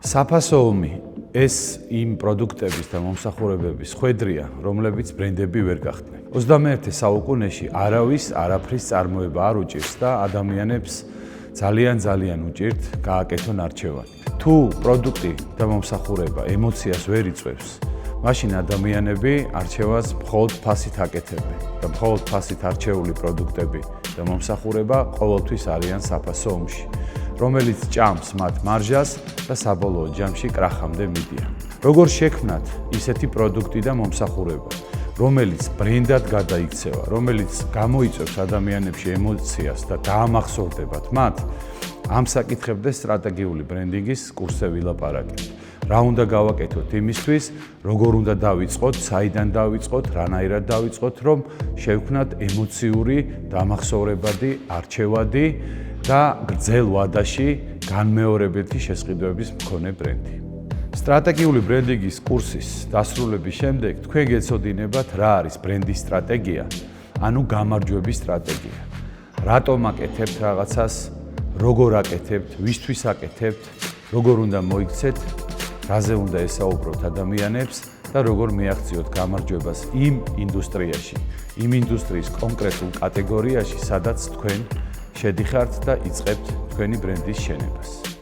საფასოუმი ეს იმ პროდუქტების და მომსახურებების ხვედრია, რომლებიც ბრენდები ვერ გახდნენ. 21 საუკუნეში არავის არაფრის წარმოება არ უჭირს და ადამიანებს ძალიან უჭირთ გააკეთონ არჩევანი. თუ პროდუქტი და მომსახურება ემოციას ვერ იწვევს, მაშინ ადამიანები არჩევას მხოლოდ ფასით აკეთებენ და მხოლოდ ფასით არჩეული პროდუქტები და მომსახურება ყოველთვის არიან საფასოუმში, რომელიც ჭამს მათ მარჟას და საბოლოო ჯამში კრახამდე მიდიან. როგორ შექმნათ ისეთი პროდუქტი და მომსახურება, რომელიც ბრენდად გადაიქცევა, რომელიც გამოიწვევს ადამიანებში ემოციას და დაამახსოვრდებათ მათ, ამ საკითხებზე სტრატეგიული ბრენდინგის კურსზე ვილაპარაკებთ. რა უნდა გავაკეთოთ იმისთვის, როგორ უნდა დავიწყოთ, საიდან დავიწყოთ, რანაირად დავიწყოთ, რომ შევქმნათ ემოციური, დამახსოვრებადი, არჩევადი და გრძელ ვადაში განმეორებითი შესყიდვების მქონე ბრენდი. სტრატეგიული ბრენდინგის კურსის დასრულების შემდეგ თქვენ გეცოდინებათ რა არის ბრენდის სტრატეგია, ანუ გამარჯვების სტრატეგია. რატომ აკეთებთ რაღაცას, როგორ აკეთებთ, ვისთვის აკეთებთ, როგორ უნდა მოიქცეთ, რაზე უნდა ესაუბროთ ადამიანებს და როგორ მიაღწიოთ გამარჯვებას იმ ინდუსტრიაში, იმ ინდუსტრიის კონკრეტულ კატეგორიაში, სადაც თქვენ შედიხართ და იწყებთ თქვენი ბრენდის შენებას.